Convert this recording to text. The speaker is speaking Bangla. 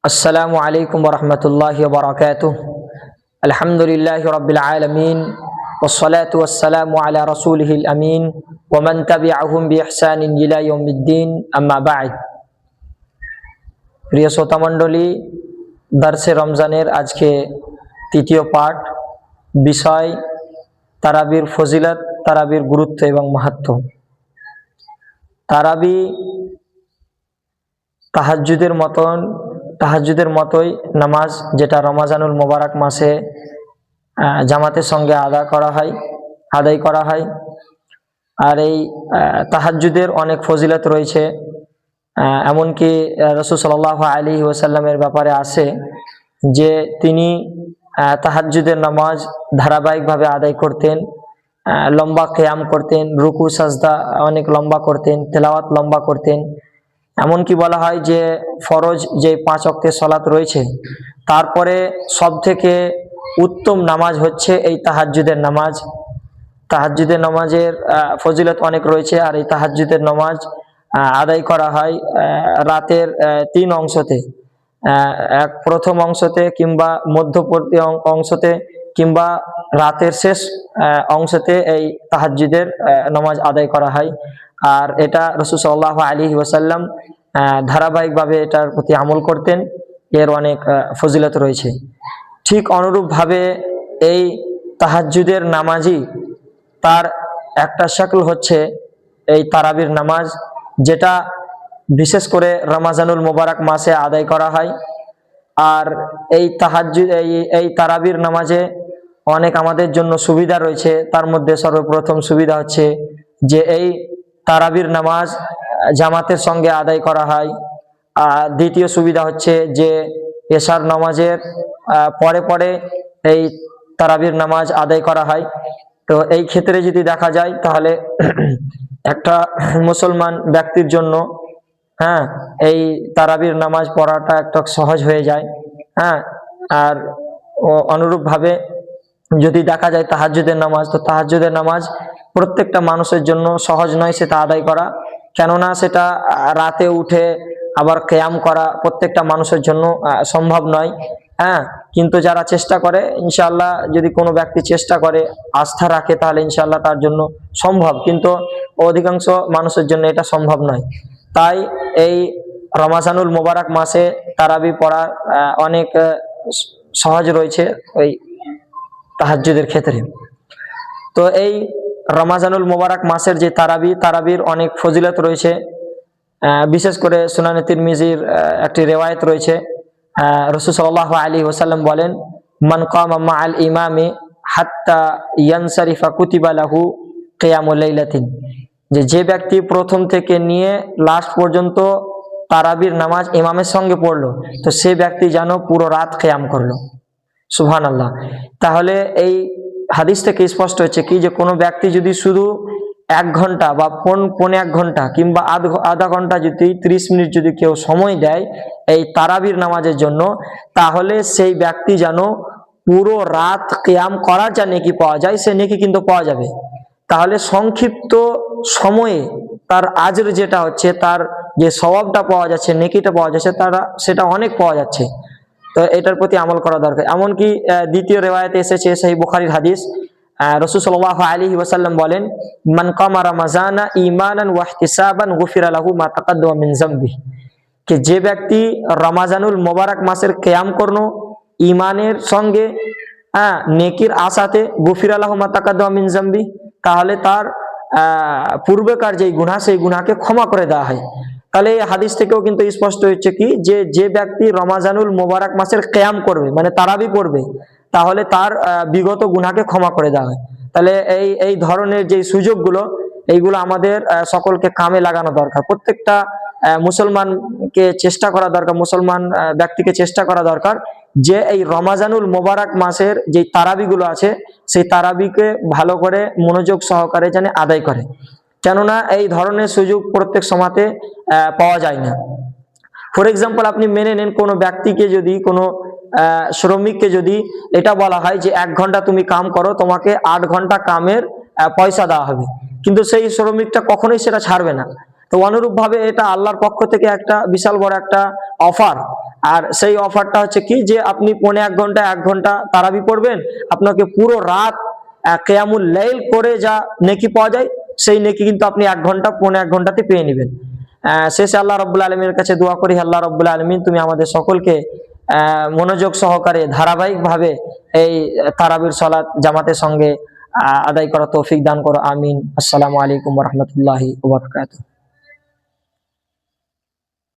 अस्सलामु अलैकुम वरहमतुल्लाहि वबरकातुह। अल्हम्दुलिल्लाहि रब्बिल आलमीन वस्सलातु वस्सलामु अला रसूलिहिल अमीन व मन तबिअहुम बिइहसानिन इला यौमिद्दीन अम्मा बाद। প্রিয় শ্রোতা মণ্ডলী, দার্সে রমজানের আজকে তৃতীয় পাঠ, বিষয় তারাবির ফজিলত, তারাবির গুরুত্ব এবং মাহাত্ম্য। তারাবি তাহাজ্জুদের মতোই নামাজ, যেটা রমাজানুল মোবারক মাসে জামাতের সঙ্গে আদায় করা হয়। আর এই তাহাজ্জুদের অনেক ফজিলত রয়েছে। এমনকি রাসূল সাল্লাল্লাহু আলাইহি ওয়াসাল্লামের ব্যাপারে আছে যে তিনি তাহাজ্জুদের নামাজ ধারাবাহিকভাবে আদায় করতেন, লম্বা কিয়াম করতেন, রুকু সাজদা অনেক লম্বা করতেন, তেলাওয়াত লম্বা করতেন। এমনকি বলা হয় যে ফরজ যে 5 ওয়াক্তের সালাত রয়েছে, তারপরে সব থেকে উত্তম নামাজ হচ্ছে এই তাহাজ্জুদের নামাজ। তাহাজ্জুদের নামাজের ফজিলত অনেক রয়েছে। আর এই তাহাজ্জুদের নামাজ আদায় করা হয় রাতের 3 অংশতে, প্রথম অংশতে কিংবা মধ্যবর্তী অংশতে কিংবা রাতের শেষ অংশতে এই তাহাজ্জুদের নামাজ আদায় করা হয়। আর এটা রাসূল সাল্লাল্লাহু আলাইহি ওয়াসাল্লাম ধারাবাহিকভাবে এটার প্রতি আমল করতেন। এর অনেক ফজিলত রয়েছে। ঠিক অনুরূপভাবে এই তাহাজ্জুদের নামাজই তার একটা শাকল হচ্ছে এই তারাবির নামাজ, যেটা বিশেষ করে রমজানুল মোবারক মাসে আদায় করা হয়। আর এই এই তারাবির নামাজে অনেক আমাদের জন্য সুবিধা রয়েছে। তার মধ্যে সর্বপ্রথম সুবিধা হচ্ছে যে এই তারাবির নামাজ জামাতের সঙ্গে আদায় করা হয়। আর দ্বিতীয় সুবিধা হচ্ছে যে এশার নামাজের পরে এই তারাবির নামাজ আদায় করা হয়। তো এই ক্ষেত্রে যদি দেখা যায় তাহলে একটা মুসলমান ব্যক্তির জন্য এই তারাবির নামাজ পড়াটা একটা সহজ হয়ে যায়। আর অনুরূপভাবে যদি দেখা যায় তাহাজ্জুদের নামাজ, তো তাহাজ্জুদের নামাজ প্রত্যেকটা মানুষের জন্য সহজ নয় সেটা আদায় করা, কেননা সেটা রাতে উঠে আবার কিয়াম করা প্রত্যেকটা মানুষের জন্য সম্ভব নয়। কিন্তু যারা চেষ্টা করে, ইনশাআল্লাহ যদি কোনো ব্যক্তি চেষ্টা করে, আস্থা রাখে, তাহলে ইনশাআল্লাহ তার জন্য সম্ভব। কিন্তু অধিকাংশ মানুষের জন্য এটা সম্ভব নয়। তাই এই রমজানুল মোবারক মাসে তারাবি পড়া অনেক সহজ রয়েছে ওই তাহাজ্জুদের ক্ষেত্রে। তো এই রমজানুল মোবারক মাসের যে তারাবির অনেক ফজিলত রয়েছে। বিশেষ করে সুনানে তিরমিজির একটি রিওয়ায়াত রয়েছে। রাসূল সাল্লাল্লাহু আলাইহি ওয়াসাল্লাম বলেন, মান কামা মাআল ইমামি হাত্তা ইয়ানসারিফা কুতিবা লাহু কিয়ামুল লাইলাতিন, যে ব্যক্তি প্রথম থেকে নিয়ে লাস্ট পর্যন্ত তারাবির নামাজ ইমামের সঙ্গে পড়লো, তো সে ব্যক্তি যেন পুরো রাত কিয়াম করলো। সুবহানাল্লাহ। তাহলে এই হাদিস থেকে স্পষ্ট হচ্ছে কি, যে কোনো ব্যক্তি যদি শুধু 1 ঘন্টা বা পৌনে 1 ঘন্টা কিংবা আধা ঘন্টা যদি 30 মিনিট যদি কেউ সময় দেয় এই তারাবির নামাজের জন্য, তাহলে সেই ব্যক্তি যেন পুরো রাত কিয়াম করার যা নেকি পাওয়া যায়, সে নেকি কিন্তু পাওয়া যাবে। তাহলে সংক্ষিপ্ত সময়ে তার আজর যেটা হচ্ছে, তার যে সওয়াবটা পাওয়া যাচ্ছে, নেকিটা পাওয়া যাচ্ছে, সেটা অনেক পাওয়া যাচ্ছে। তো এটার প্রতি আমল করা দরকার। এমনকি দ্বিতীয় রিওয়ায়াতে এসেছে সহিহ বুখারীর হাদিস, রাসূল সাল্লাল্লাহু আলাইহি ওয়াসাল্লাম বলেন, মান কামা রমাজানা ঈমানান ওয়া ইহতিসাবান গুফিরা লাহু মা তাকাদ্দামা মিন যামবিহি, যে যে ব্যক্তি রমজানুল মোবারক মাসের কিয়াম করলো ঈমানের সঙ্গে, নেকির আশাতে, গুফিরা লাহু মা তাকাদ্দামা মিন যামবিহি, তাহলে তার পূর্বেকার যেই গুনাহ, সেই গুনাহকে ক্ষমা করে দেওয়া হয়। তাহলে এই হাদিস থেকেও কিন্তু স্পষ্ট হচ্ছে কি, যে ব্যক্তি রমজানুল মোবারক মাসের কিয়াম করবে, মানে তারাবি পড়বে, তাহলে তার বিগত গুনাহকে ক্ষমা করে দেওয়া হয়। তাহলে এই ধরনের যে সুযোগগুলো, এইগুলো আমাদের সকলকে কামে লাগানো দরকার। প্রত্যেকটা মুসলমানকে চেষ্টা করা দরকার, মুসলমান ব্যক্তিকে চেষ্টা করা দরকার যে এই রমজানুল মোবারক মাসের যে তারাবিগুলো আছে, সেই তারাবিকে ভালো করে মনোযোগ সহকারে যেন আদায় করে, কেননা এই ধরনের সুযোগ প্রত্যেক সময়তে পাওয়া যায় না। ফর এক্সাম্পল, আপনি মেনে নেন কোনো ব্যক্তিকে যদি, কোনো শ্রমিককে যদি এটা বলা হয় যে 1 ঘন্টা তুমি কাম করো, তোমাকে 8 ঘন্টা কামের পয়সা দেওয়া হবে, কিন্তু সেই শ্রমিকটা কখনোই সেটা ছাড়বে না। তো অনুরূপভাবে এটা আল্লাহর পক্ষ থেকে একটা বিশাল বড় একটা অফার। আর সেই অফারটা হচ্ছে কি, যে আপনি পৌনে 1 ঘন্টা তারাবি পড়বেন, আপনাকে পুরো রাত কিয়ামুল লাইল করে যা নেকি পাওয়া যায়, সেই নেকি কিন্তু আপনি 1 ঘন্টা পৌনে 1 ঘন্টাতে পেয়ে নেবেন। শেষে আল্লাহ রাব্বুল আলামিনের কাছে দোয়া করি, আল্লাহ রাব্বুল আলামিন তুমি আমাদের সকলকে মনোযোগ সহকারে ধারাবাহিকভাবে এই তারাবির সালাত জামাতের সঙ্গে আদায় করা তৌফিক দান করো, আমিন। আসসালামু আলাইকুম ওয়া রাহমাতুল্লাহি ওয়া বারাকাতুহু।